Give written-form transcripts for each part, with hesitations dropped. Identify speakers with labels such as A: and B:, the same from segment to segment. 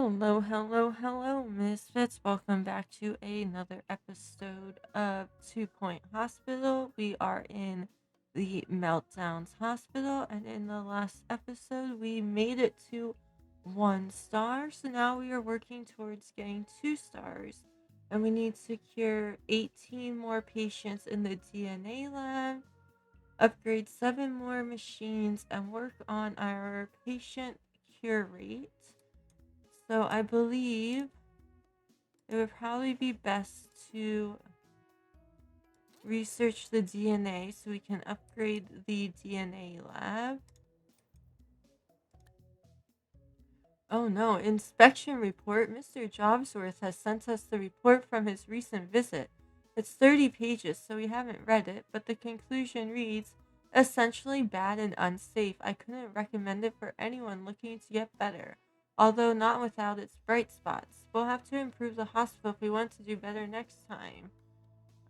A: Hello, Misfits. Welcome back to another episode of 2 Point Hospital. We are in the Meltdowns Hospital, and in the last episode, we made it to 1 star. So now we are working towards getting 2 stars, and we need to cure 18 more patients in the DNA lab, upgrade 7 more machines, and work on our patient cure rate. So I believe it would probably be best to research the DNA so we can upgrade the DNA lab. Oh no, inspection report. Mr. Jobsworth has sent us the report from his recent visit. It's 30 pages, so we haven't read it, but the conclusion reads, essentially bad and unsafe. I couldn't recommend it for anyone looking to get better, although not without its bright spots. We'll have to improve the hospital if we want to do better next time.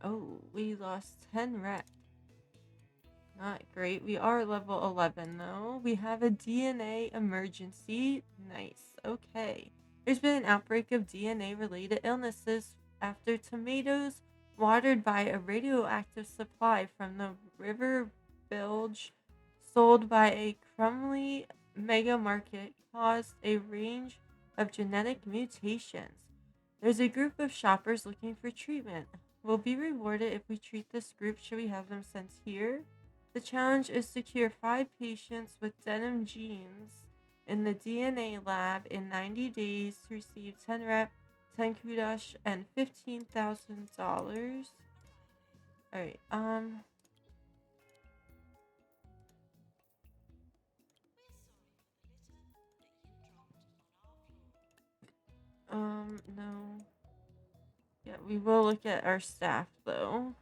A: Oh, we lost 10 reps. Not great. We are level 11 though. We have a DNA emergency. Nice. Okay. There's been an outbreak of DNA related illnesses after tomatoes watered by a radioactive supply from the river bilge sold by a Crumley mega market caused a range of genetic mutations. There's a group of shoppers looking for treatment. We'll be rewarded if we treat this group. Should we have them sent here? The challenge is to cure 5 patients with denim genes in the DNA lab in 90 days to receive 10 rep, 10 kudosh, and $15,000. Alright, no. Yeah, we will look at our staff though.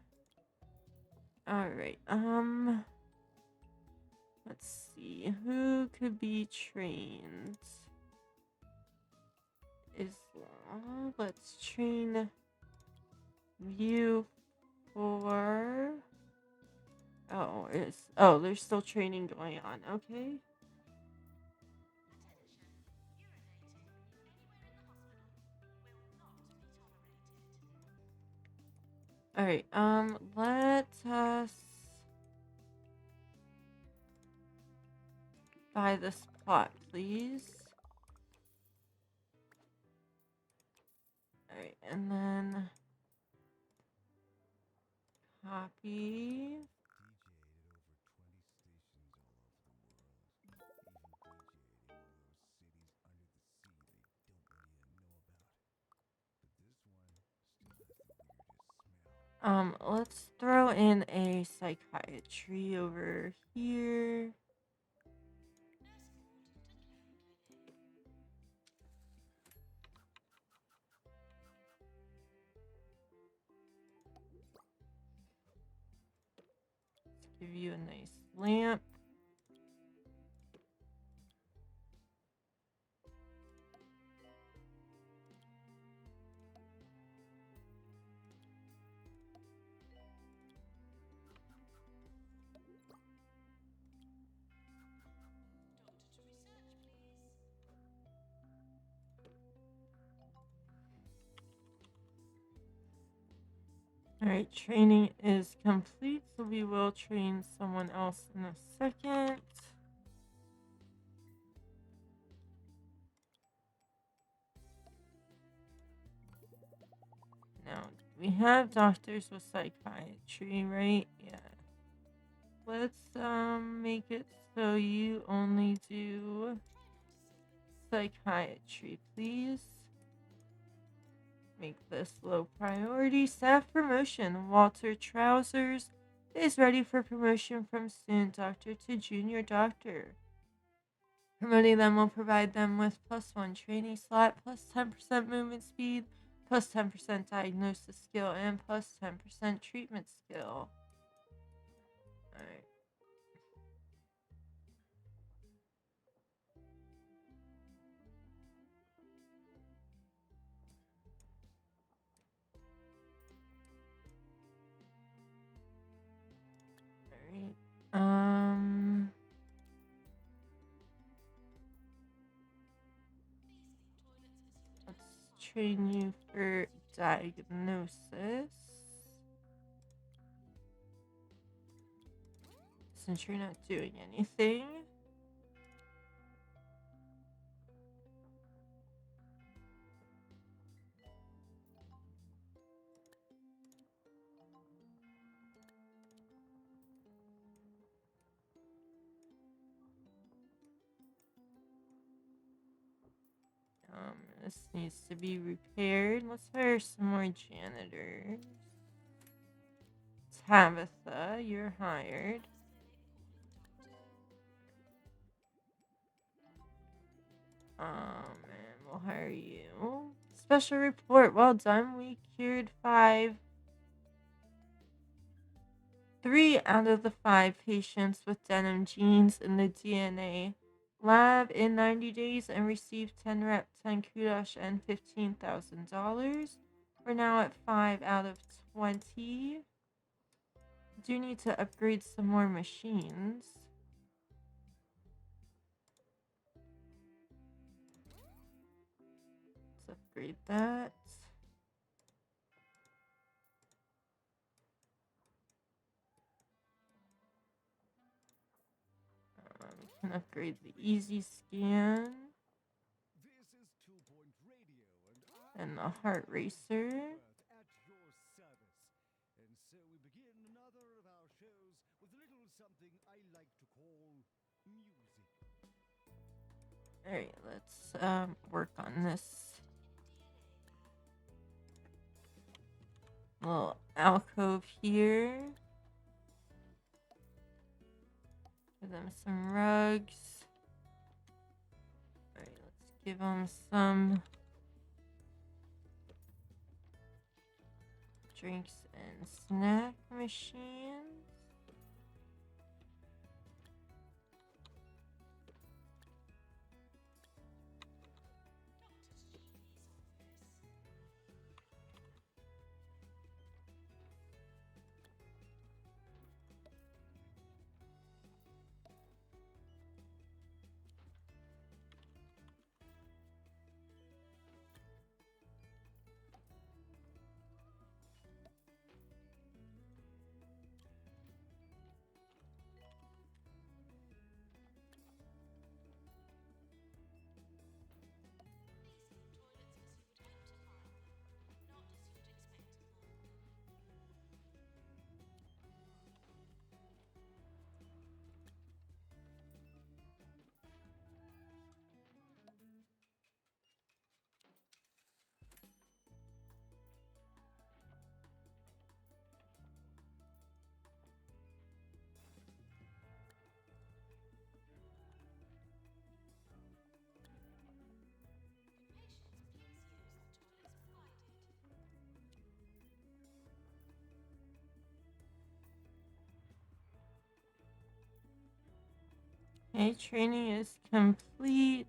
A: Alright, let's see. Who could be trained? Islam. Let's train you for. There's still training going on. Okay. All right. Let us buy this plot, please. All right, and then copy. Let's throw in a psychiatry over here. Let's give you a nice lamp. Alright, training is complete, so we will train someone else in a second. Now, we have doctors with psychiatry, right? Yeah. Let's make it so you only do psychiatry, please. Make this low priority. Staff promotion. Walter Trousers is ready for promotion from student doctor to junior doctor. Promoting them will provide them with +1 training slot, +10% movement speed, +10% diagnosis skill, and +10% treatment skill. Alright. Alright. train you for diagnosis. Since you're not doing anything. This needs to be repaired. Let's hire some more janitors. Tabitha, you're hired. And we'll hire you. Special report. Well done. We cured 3 out of the 5 patients with denim genes in the DNA lab in 90 days and received 10 rep, 10 kudos, and $15,000. We're now at 5 out of 20. Do need to upgrade some more machines. Let's upgrade that. We can upgrade the easy scan and the heart racer. Alright, let's work on this little alcove here. Give them some rugs. Alright, let's give them some drinks and snack machines. Okay, training is complete.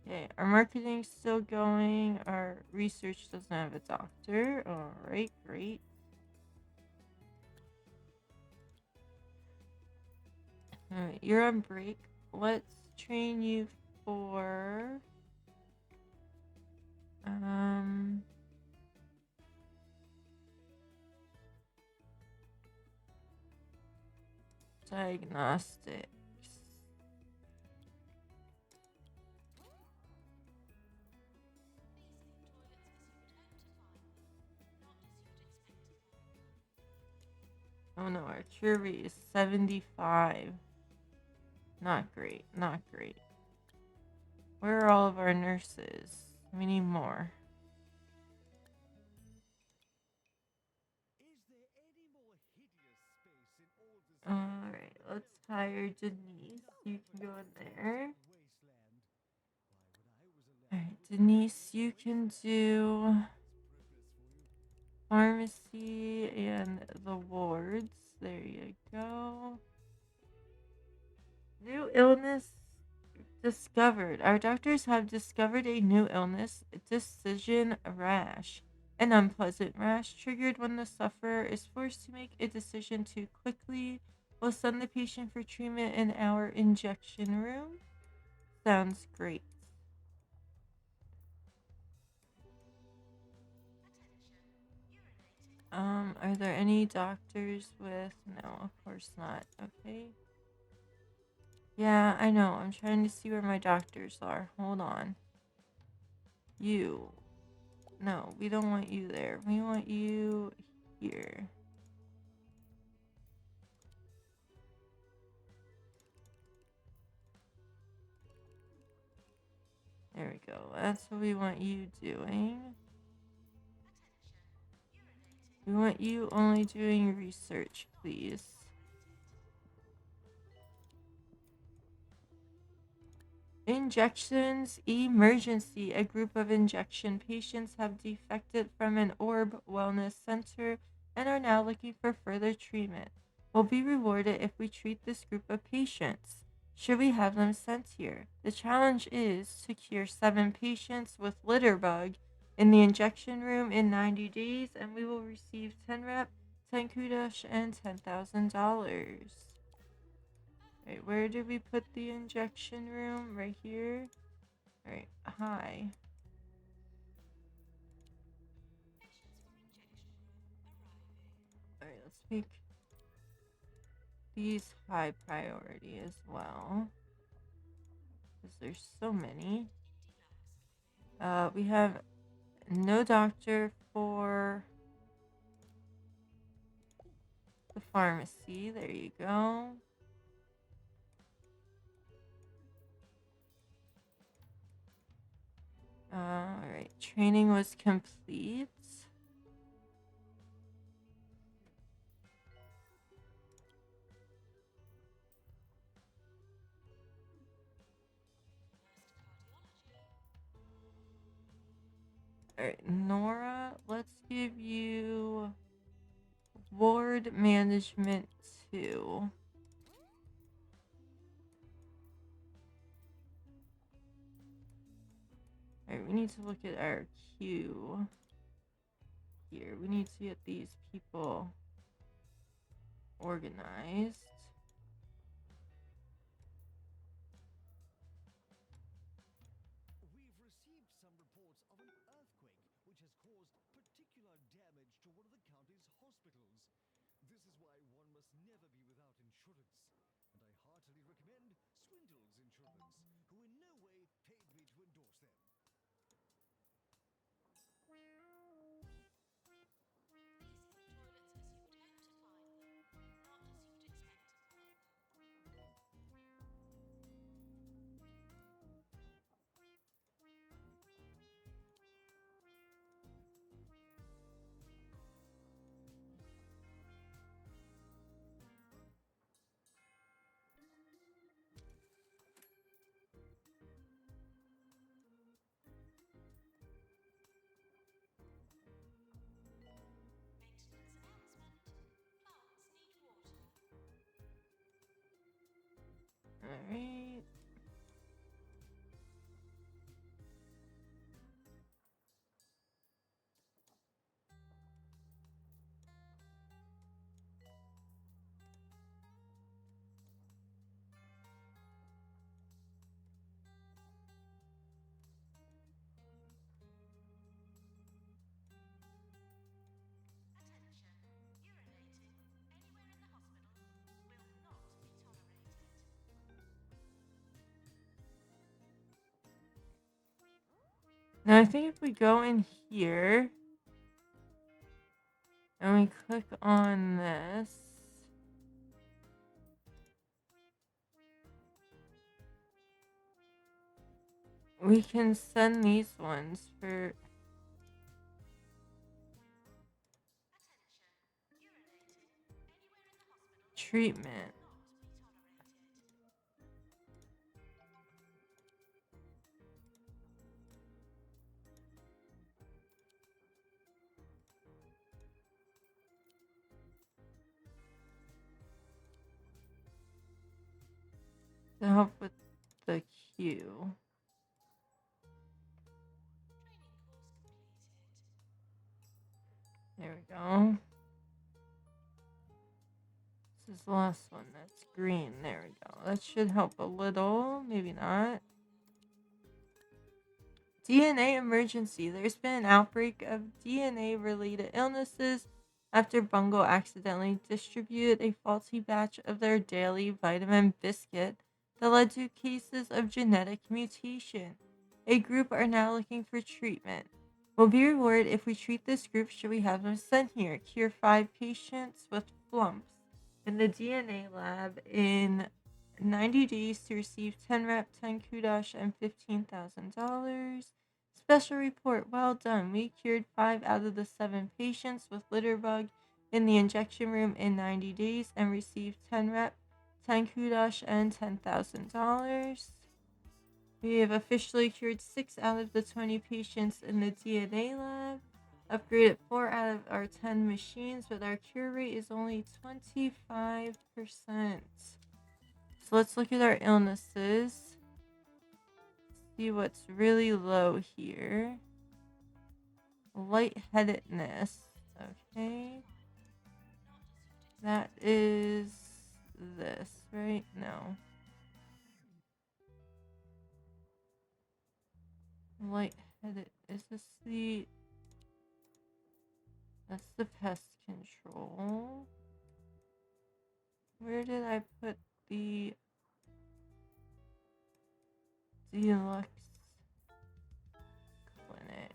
A: Okay, our marketing's still going. Our research doesn't have a doctor. Alright, great. Alright, you're on break. Let's train you for diagnostics. Oh no, our cure rate is 75. Not great, not great. Where are all of our nurses? We need more. Alright, let's hire Denise. You can go in there. Alright, Denise, you can do pharmacy and the wards. There you go. New illness discovered. Our doctors have discovered a new illness, decision rash. An unpleasant rash triggered when the sufferer is forced to make a decision too quickly. We'll send the patient for treatment in our injection room. Sounds great. Are there any doctors with... No, of course not. Okay. Yeah, I know. I'm trying to see where my doctors are. Hold on. You. No, we don't want you there. We want you here. There we go. That's what we want you doing. We want you only doing research, please. Injections emergency. A group of injection patients have defected from an Orb Wellness Center and are now looking for further treatment. Will be rewarded if we treat this group of patients. Should we have them sent here? The challenge is to cure 7 patients with litter bug in the injection room in 90 days, and we will receive 10 rep, 10 kudosh, and $10,000. Alright, where did we put the injection room? Right here? Alright, hi. Alright, let's make these high priority as well. Because there's so many. We have no doctor for the pharmacy. There you go. Alright, training was complete. Alright, Nora, let's give you ward management 2. Alright, we need to look at our queue here. We need to get these people organized.
B: We've received some reports of an earthquake which has caused particular damage to one of the county's hospitals. This is why one must never be without insurance. And I heartily recommend Swindle's Insurance, who in no way paid me to endorse them.
A: Alright. Now I think if we go in here and we click on this, we can send these ones for treatment. To help with the queue. There we go. This is the last one that's green. There we go. That should help a little. Maybe not. DNA emergency. There's been an outbreak of DNA related illnesses after Bungo accidentally distributed a faulty batch of their daily vitamin biscuit that led to cases of genetic mutation. A group are now looking for treatment. We'll be rewarded if we treat this group should we have them sent here. Cure 5 patients with flumps in the DNA lab in 90 days to receive 10 rep, 10 kudosh, and $15,000. Special report, well done. We cured 5 out of the 7 patients with litter bug in the injection room in 90 days and received 10 rep, 10 kudosh, and $10,000. We have officially cured 6 out of the 20 patients in the DNA lab, upgraded 4 out of our 10 machines, but our cure rate is only 25%. So let's look at our illnesses. See what's really low here. Lightheadedness. Okay. That is this, right? No. Lightheaded. Is this the... That's the pest control. Where did I put the deluxe clinic?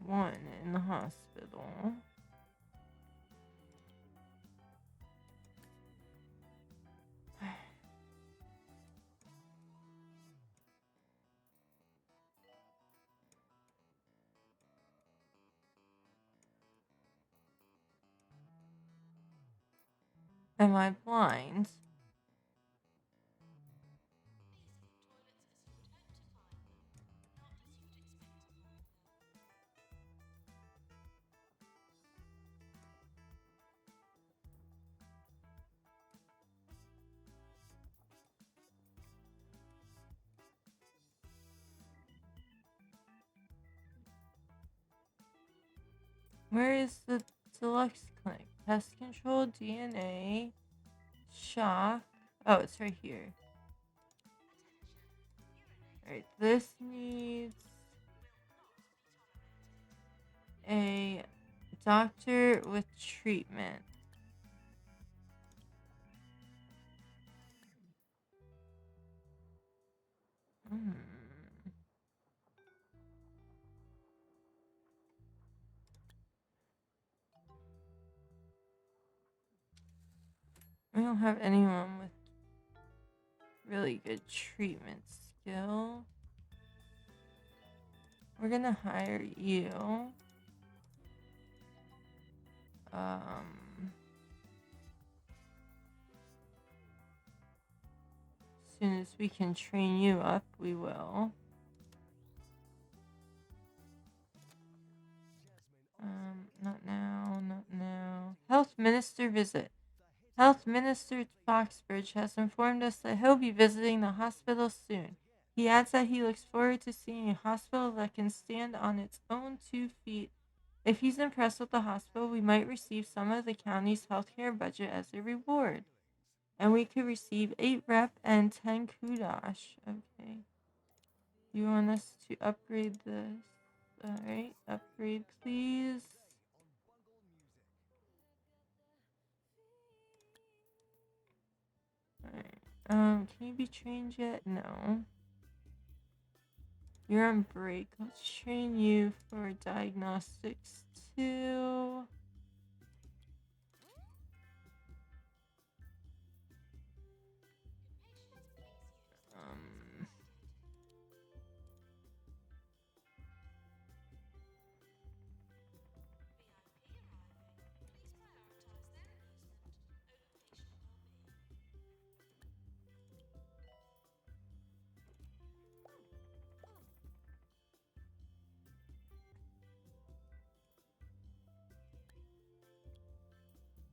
A: One in the hospital. Am I blind? Where is the deluxe clinic? Pest control, DNA, shock. Oh, it's right here. Alright, this needs a doctor with treatment. We don't have anyone with really good treatment skill. We're gonna hire you. As soon as we can train you up, we will. Not now, not now. Health Minister visit. Health Minister Foxbridge has informed us that he'll be visiting the hospital soon. He adds that he looks forward to seeing a hospital that can stand on its own 2 feet. If he's impressed with the hospital, we might receive some of the county's healthcare budget as a reward. And we could receive 8 rep and 10 kudosh. Okay. You want us to upgrade this? Alright, upgrade please. Alright. Can you be trained yet? No. You're on break. Let's train you for diagnostics too.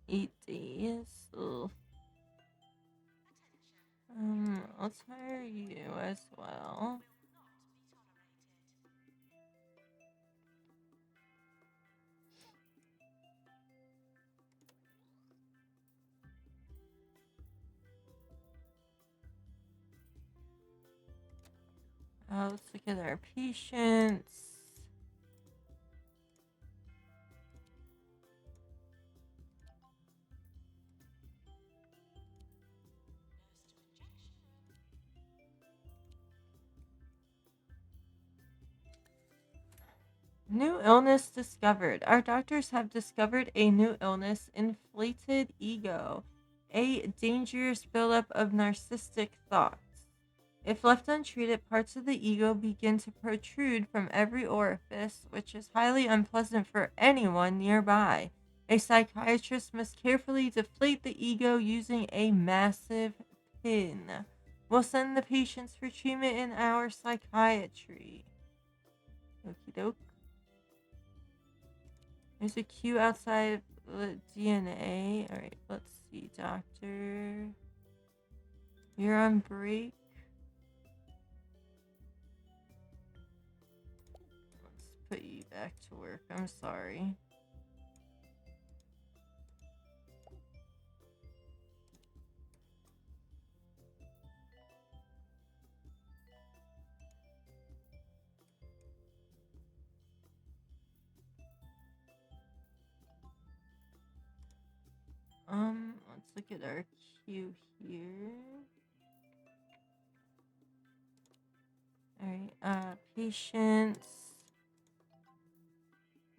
A: Eight days. Ugh. Let's hire you as well. Let's look at our patients. New illness discovered. Our doctors have discovered a new illness, inflated ego, a dangerous buildup of narcissistic thoughts. If left untreated, parts of the ego begin to protrude from every orifice, which is highly unpleasant for anyone nearby. A psychiatrist must carefully deflate the ego using a massive pin. We'll send the patients for treatment in our psychiatry. Okie doke. There's a queue outside the DNA. Alright, let's see, doctor. You're on break. Let's put you back to work. I'm sorry. Let's look at our queue here. Alright, patients.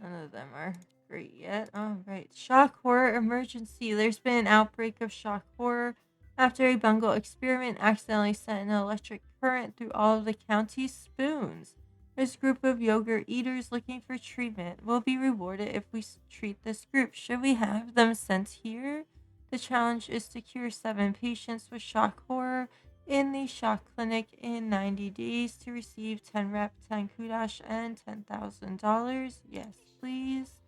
A: None of them are great yet. Alright, shock horror emergency. There's been an outbreak of shock horror after a bungle experiment accidentally sent an electric current through all of the county's spoons. There's a group of yogurt eaters looking for treatment. We'll be rewarded if we treat this group. Should we have them sent here? The challenge is to cure 7 patients with shock horror in the shock clinic in 90 days to receive 10 rep, 10 kudash, and $10,000. Yes, please.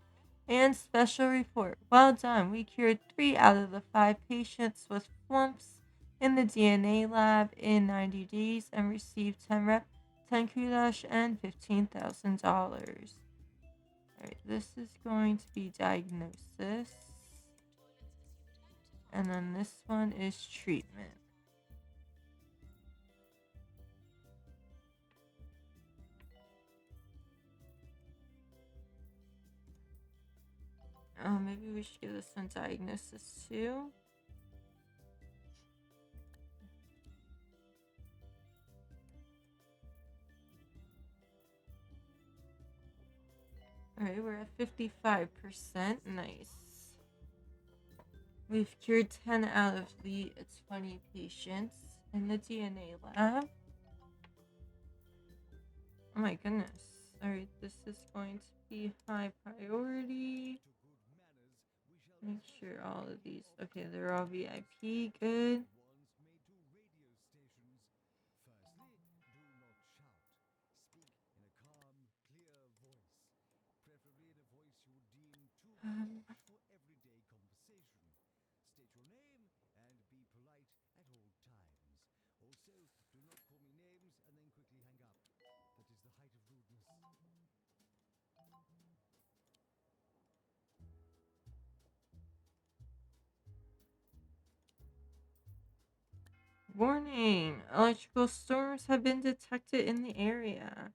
A: And special report. Well done. We cured 3 out of the 5 patients with flumps in the DNA lab in 90 days and received 10 rep, 10 kudash, and $15,000. Alright, this is going to be diagnosis. And then this one is treatment. Maybe we should give this one diagnosis too. Alright, we're at 55%. Nice. We've cured 10 out of the 20 patients in the DNA lab. Oh my goodness. Alright, this is going to be high priority. Make sure all of these. Okay, they're all VIP. Good.
B: For everyday conversation. State your name and be polite at all times. Also, do not call me names and then quickly hang up. That is the height of rudeness.
A: Warning! Electrical storms have been detected in the area.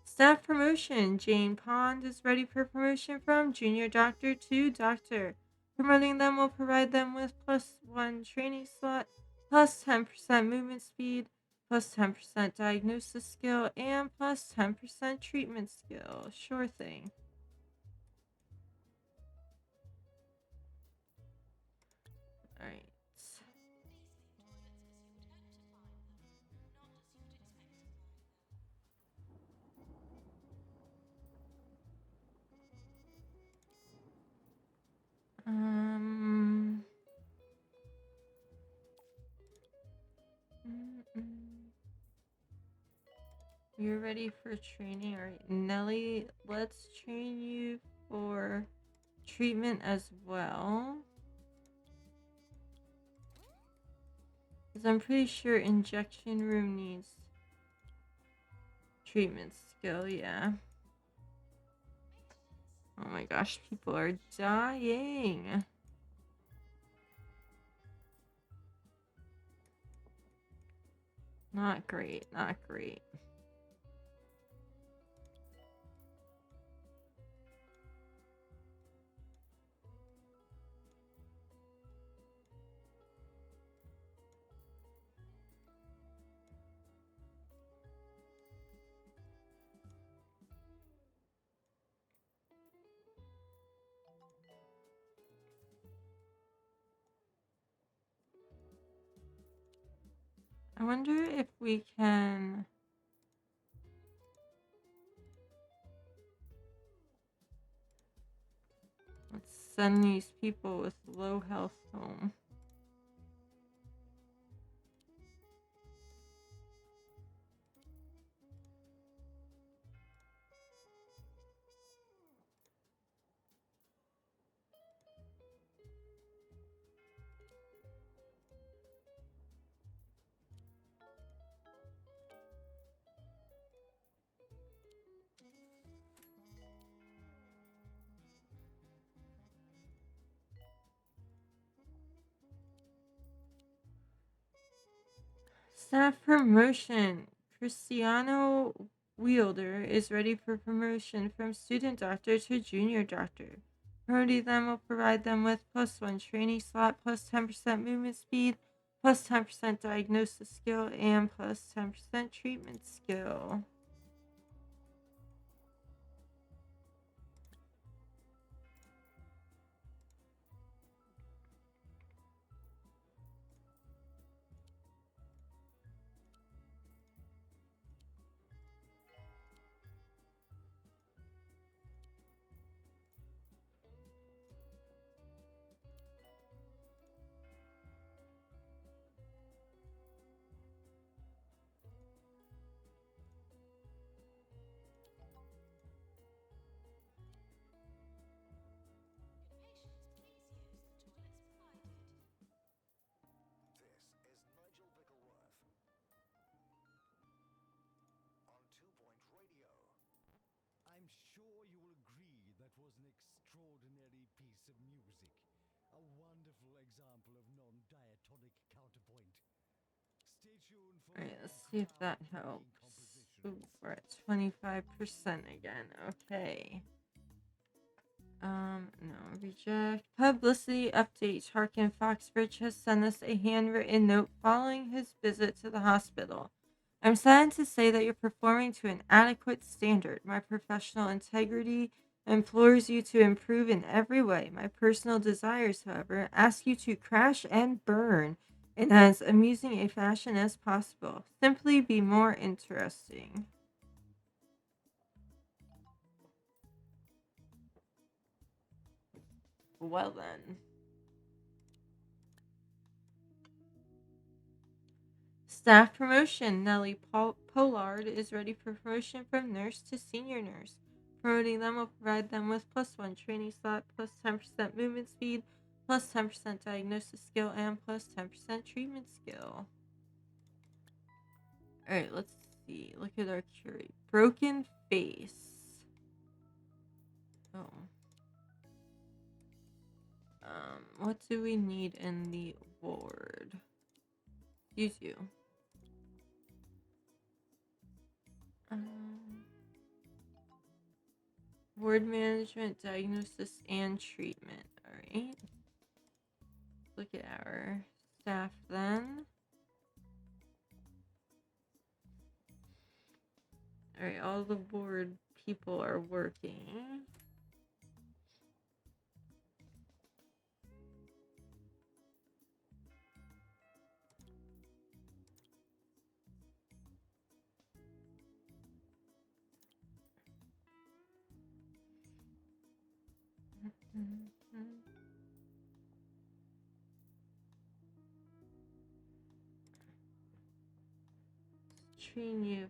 A: Staff promotion. Jane Pond is ready for promotion from junior doctor to doctor. Promoting them will provide them with +1 training slot, plus 10% movement speed, plus 10% diagnosis skill, and plus 10% treatment skill. Sure thing. Alright. You're ready for training. Alright, Nelly, let's train you for treatment as well. Because I'm pretty sure injection room needs treatment skill, yeah. Oh my gosh, people are dying. Not great, not great. wonder if we can... Let's send these people with low health home. Staff promotion. Cristiano Wielder is ready for promotion from student doctor to junior doctor. Promoting them will provide them with +1 training slot, +10% movement speed, +10% diagnosis skill, and +10% treatment skill.
B: I'm sure you will agree that was an extraordinary piece of music. A wonderful example of non-diatonic counterpoint. Stay tuned for
A: Alright,
B: more
A: let's see if that
B: heart-pounding
A: helps. Ooh,
B: compositions.
A: we're at 25% again. Okay. No, reject. Publicity update. Harkin Foxbridge has sent us a handwritten note following his visit to the hospital. I'm saddened to say that you're performing to an adequate standard. My professional integrity implores you to improve in every way. My personal desires, however, ask you to crash and burn in as amusing a fashion as possible. Simply be more interesting. Well then. Staff promotion. Nellie Pollard is ready for promotion from nurse to senior nurse. Promoting them will provide them with +1 training slot, +10% movement speed, +10% diagnosis skill, and +10% treatment skill. Alright, let's see. Look at our curate. Broken face. Oh. What do we need in the ward? Use you. Ward management, diagnosis, and treatment. Alright. Look at our staff then. Alright, all the ward people are working. Train you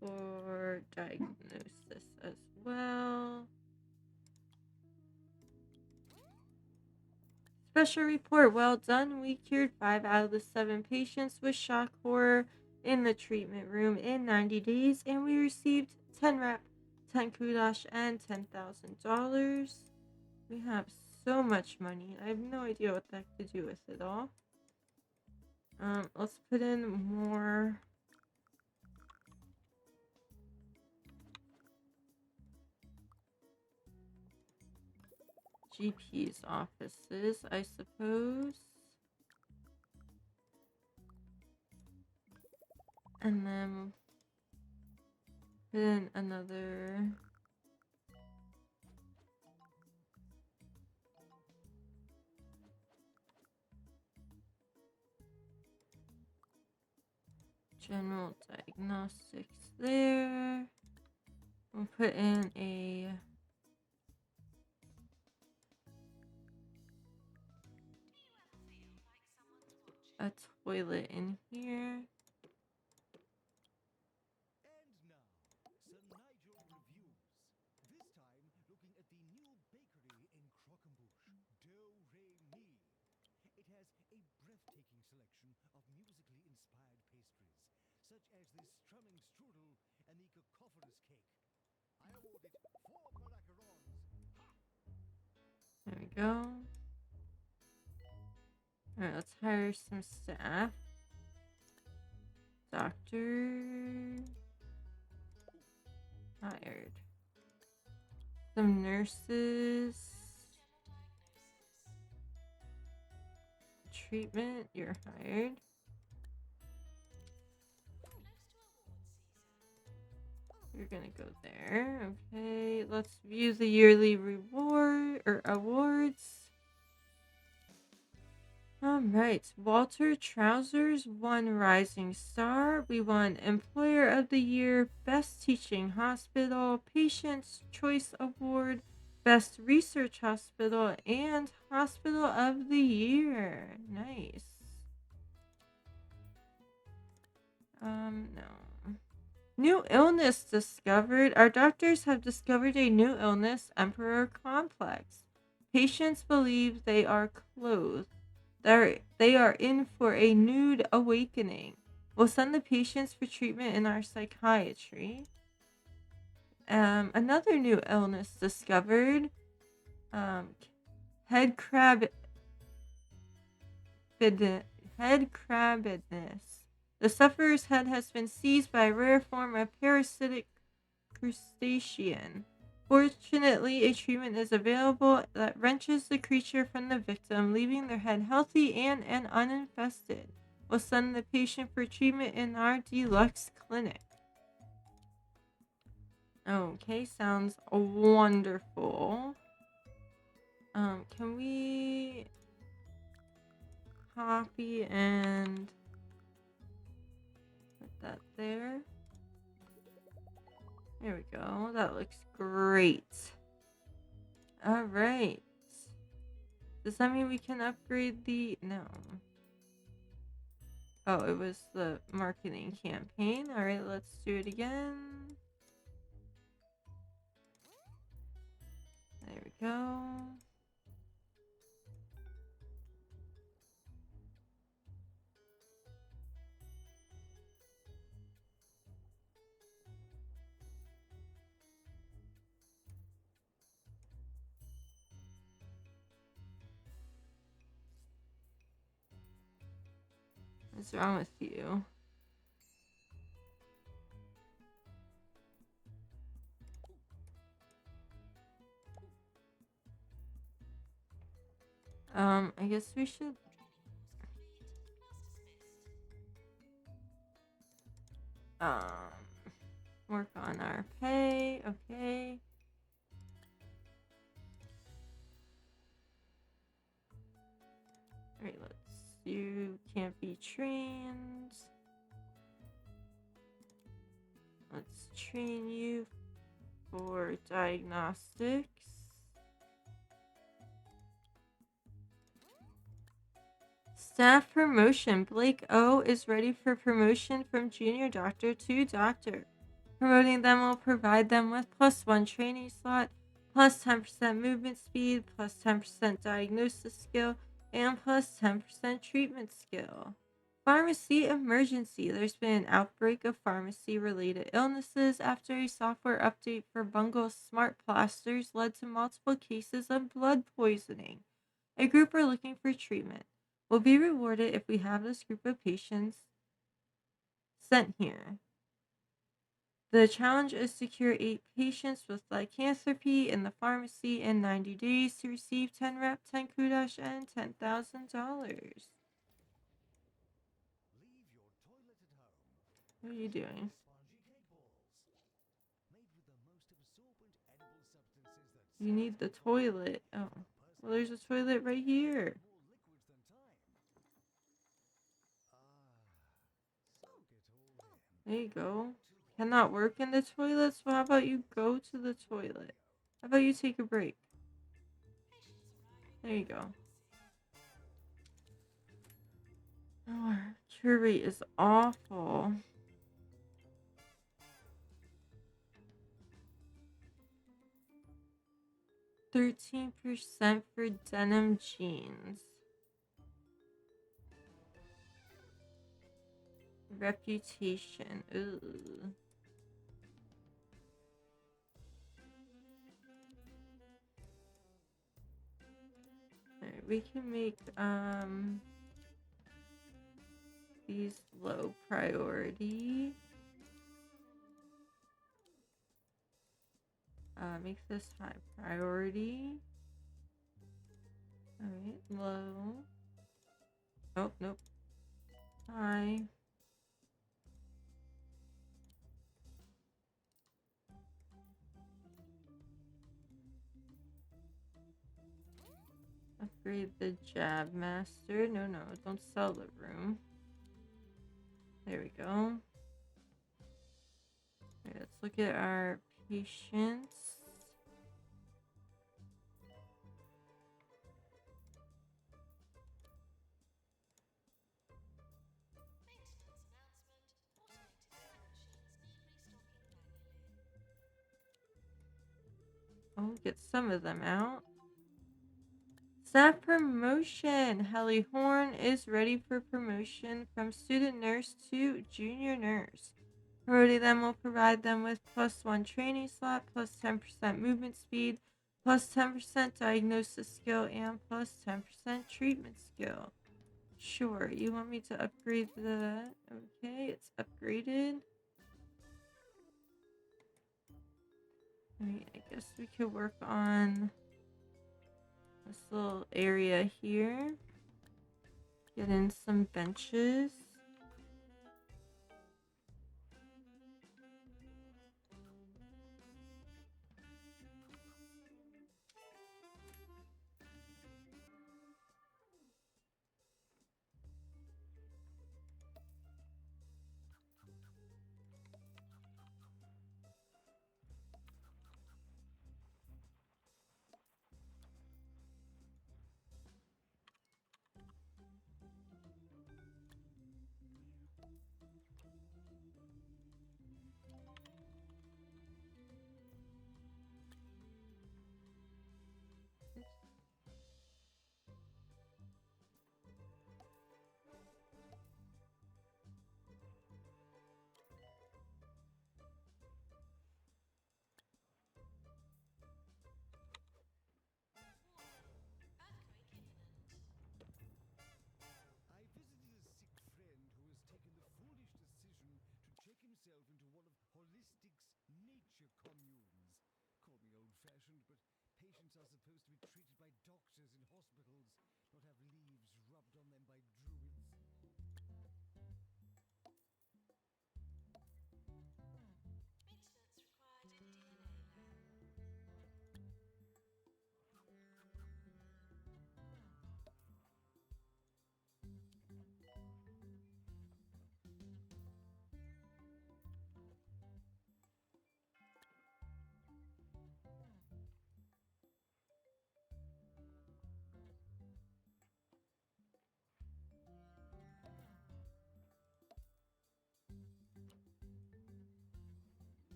A: for diagnosis as well. Special report. Well done. We cured 5 out of the 7 patients with shock horror in the treatment room in 90 days, and we received 10 rep, 10 kudosh, and $10,000. We have so much money. I have no idea what the heck to do with it all. Let's put in more GP's offices, I suppose. And then put in another General diagnostics there. We'll put in a toilet in here.
B: And now, some Nigel reviews. This time, looking at the new bakery in Croquembouche, Do-Re-Mi. It has a breathtaking selection of musically inspired pastries, such as the strumming strudel and the cacophonous cake. I awarded 4 macarons.
A: There we go. Alright, let's hire some staff. Doctor hired. Some nurses. Treatment, you're hired. You're gonna go there. Okay, let's view the yearly reward or awards. Alright, Walter Trousers won Rising Star. We won Employer of the Year, Best Teaching Hospital, Patient's Choice Award, Best Research Hospital, and Hospital of the Year. Nice. No. New illness discovered. Our doctors have discovered a new illness, Emperor Complex. Patients believe they are clothed. They are in for a nude awakening. We'll send the patients for treatment in our psychiatry. Another new illness discovered. Head crabbedness. The sufferer's head has been seized by a rare form of parasitic crustacean. Fortunately, a treatment is available that wrenches the creature from the victim, leaving their head healthy and uninfested. We'll send the patient for treatment in our deluxe clinic. Okay, sounds wonderful. Can we copy and put that there? There we go. That looks great. All right. Does that mean we can upgrade the... No. Oh, it was the marketing campaign. All right, let's do it again. There we go. What's wrong with you? I guess we should... work on our pay. Okay. Alright, you can't be trained. Let's train you for diagnostics. Staff promotion. Blake O is ready for promotion from junior doctor to doctor. Promoting them will provide them with +1 training slot, plus 10% movement speed, plus 10% diagnosis skill, and plus 10% treatment skill. Pharmacy emergency. There's been an outbreak of pharmacy-related illnesses after a software update for Bungle's smart plasters led to multiple cases of blood poisoning. A group are looking for treatment. Will be rewarded if we have this group of patients sent here. The challenge is to cure 8 patients with lycanthropy in the pharmacy in 90 days to receive 10 rep, 10 kudosh, and $10,000. What are you doing? You need the toilet. Oh. Well, there's a toilet right here. There you go. Cannot work in the toilets? Well, how about you go to the toilet? How about you take a break? There you go. Oh, our cure rate is awful. 13% for denim jeans. Reputation. Ooh. Alright, we can make these low priority. Make this high priority. Alright, low. Nope, nope. High. Upgrade the jab master. No, no, don't sell the room. There we go. Alright, let's look at our patients. Oh, get some of them out. Staff promotion. Helly Horn is ready for promotion from student nurse to junior nurse. Promoting them will provide them with +1 training slot, +10% movement speed, +10% diagnosis skill, and +10% treatment skill. Sure, you want me to upgrade the... Okay, it's upgraded. I guess we could work on this little area here. Get in some benches.
B: I visited a sick friend who has taken the foolish decision to check himself into one of Holistic's nature communes. Call me old-fashioned, but patients are supposed to be treated by doctors in hospitals, not have leaves rubbed on them by druids.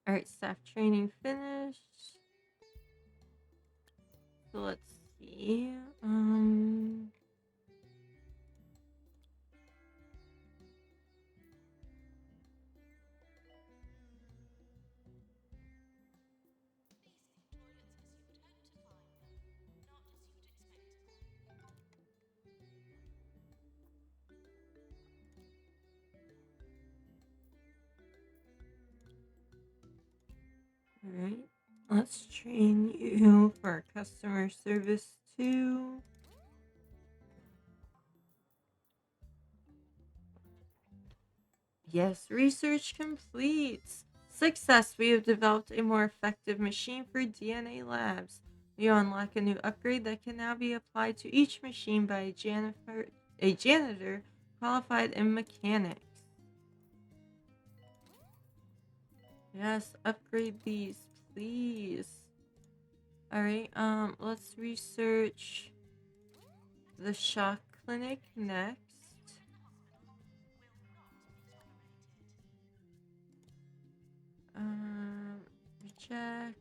A: Alright, staff training finished. So let's see. Alright, let's train you for customer service too. Yes, research completes. Success! We have developed a more effective machine for DNA labs. You unlock a new upgrade that can now be applied to each machine by a janitor qualified in mechanics. Yes, upgrade these, please. Alright, let's research the shock clinic next. Reject.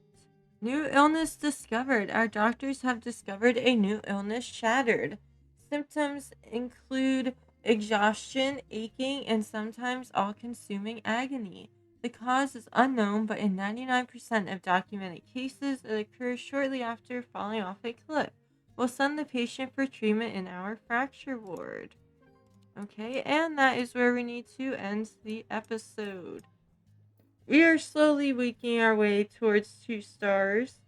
A: New illness discovered. Our doctors have discovered a new illness shattered. Symptoms include exhaustion, aching, and sometimes all consuming agony. The cause is unknown, but in 99% of documented cases, it occurs shortly after falling off a cliff. We'll send the patient for treatment in our fracture ward. Okay, and that is where we need to end the episode. We are slowly working our way towards 2 stars.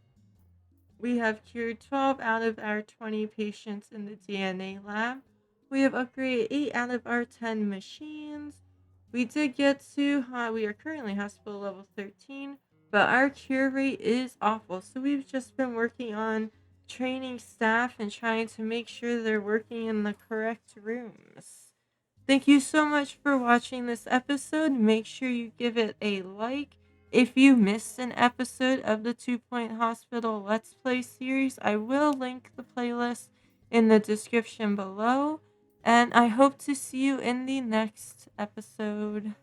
A: We have cured 12 out of our 20 patients in the DNA lab. We have upgraded 8 out of our 10 machines. We did get to, we are currently hospital level 13, but our cure rate is awful. So we've just been working on training staff and trying to make sure they're working in the correct rooms. Thank you so much for watching this episode. Make sure you give it a like. If you missed an episode of the 2 Point Hospital Let's Play series, I will link the playlist in the description below. And I hope to see you in the next episode.